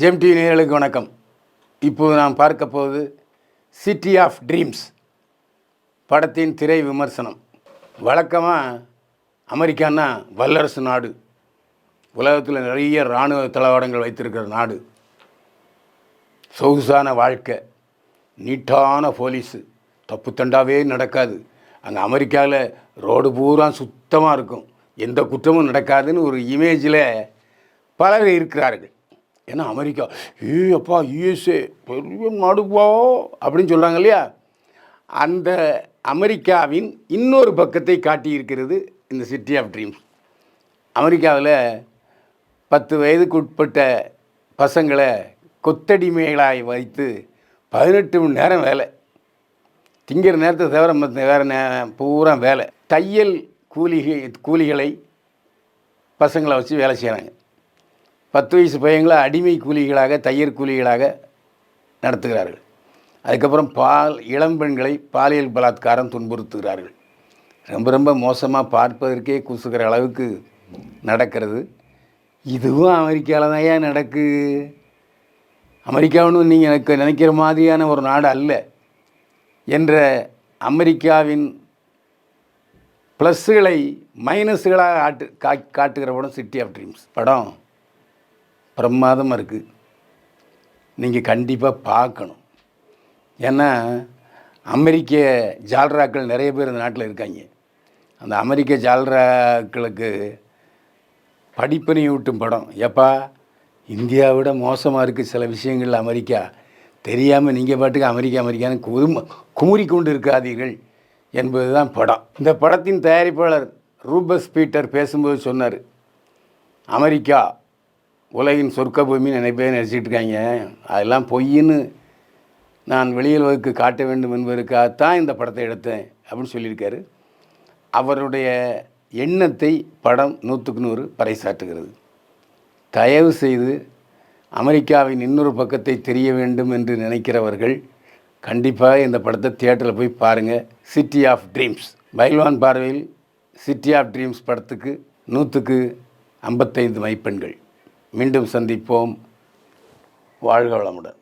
GeM TV நேயர்களுக்கு வணக்கம். இப்போது நாம் பார்க்க போவது சிட்டி ஆஃப் ட்ரீம்ஸ் படத்தின் திரை விமர்சனம். வழக்கமாக அமெரிக்கான்னா வல்லரசு நாடு, உலகத்தில் நிறைய இராணுவ தளவாடங்கள் வைத்திருக்கிற நாடு, சொகுசான வாழ்க்கை, நீட்டான போலீஸு, தப்பு தண்டாவே நடக்காது. அங்கே அமெரிக்காவில் ரோடு பூரா சுத்தமாக இருக்கும், எந்த குற்றமும் நடக்காதுன்னு ஒரு இமேஜில் பலர் இருக்கிறார்கள். ஏன்னா அமெரிக்கா அப்பா யூஎஸ்ஏ பெரிய நாடுப்பா அப்படின்னு சொல்கிறாங்க இல்லையா. அந்த அமெரிக்காவின் இன்னொரு பக்கத்தை காட்டியிருக்கிறது இந்த சிட்டி ஆஃப் ட்ரீம்ஸ். அமெரிக்காவில் 10 வயதுக்கு உட்பட்ட பசங்களை கொத்தடிமைகளாய் வைத்து 18 மணி நேரம் வேலை, திங்கிற நேரத்தை தவிர மற்ற வேறு பூரா வேலை. தையல் கூலிகளை பசங்களை வச்சு வேலை செய்கிறாங்க. 10 வயசு பையங்களை அடிமை கூலிகளாக, தையர் கூலிகளாக நடத்துகிறார்கள். அதுக்கப்புறம் இளம்பெண்களை பாலியல் பலாத்காரம் துன்புறுத்துகிறார்கள். ரொம்ப ரொம்ப மோசமாக, பார்ப்பதற்கே கூசுகிற அளவுக்கு நடக்கிறது. இதுவும் அமெரிக்காவில் தான் ஏன் நடக்கு. அமெரிக்காவுன்னு நீங்கள் எனக்கு நினைக்கிற மாதிரியான ஒரு நாடு அல்ல என்ற அமெரிக்காவின் ப்ளஸ்ஸுகளை மைனஸுகளாக காட்டுகிற படம் சிட்டி ஆஃப் ட்ரீம்ஸ். படம் பிரமாதமாக இருக்குது, நீங்கள் கண்டிப்பாக பார்க்கணும். ஏன்னா அமெரிக்க ஜால்ராக்கள் நிறைய பேர் இந்த நாட்டில் இருக்காங்க. அந்த அமெரிக்க ஜால்ராக்களுக்கு படிப்பினை ஊட்டும் படம். எப்பா இந்தியாவை விட மோசமாக இருக்குது சில விஷயங்கள் அமெரிக்கா, தெரியாமல் நீங்கள் பாட்டுக்கு அமெரிக்கான்னு குமுறி கொண்டு இருக்காதீர்கள் என்பது தான் படம். இந்த படத்தின் தயாரிப்பாளர் ரூபஸ் பீட்டர் பேசும்போது சொன்னார், அமெரிக்கா உலகின் சொர்க்க பூமி நிறைய பேர் நினச்சிட்டு இருக்காங்க, அதெல்லாம் பொய்ன்னு நான் வெளியுலகுக்கு காட்ட வேண்டும் என்பதற்காகத்தான் இந்த படத்தை எடுத்தேன் அப்படின்னு சொல்லியிருக்காரு. அவருடைய எண்ணத்தை படம் 100க்கு 100 பறைசாற்றுகிறது. தயவு செய்து அமெரிக்காவின் இன்னொரு பக்கத்தை தெரிய வேண்டும் என்று நினைக்கிறவர்கள் கண்டிப்பாக இந்த படத்தை தியேட்டரில் போய் பாருங்கள். City of dreams. பைல்வான் பார்வையில் சிட்டி ஆஃப் ட்ரீம்ஸ் படத்துக்கு 100க்கு 55 மதிப்பெண்கள். மீண்டும் சந்திப்போம். வாழ்க வளமுடன்.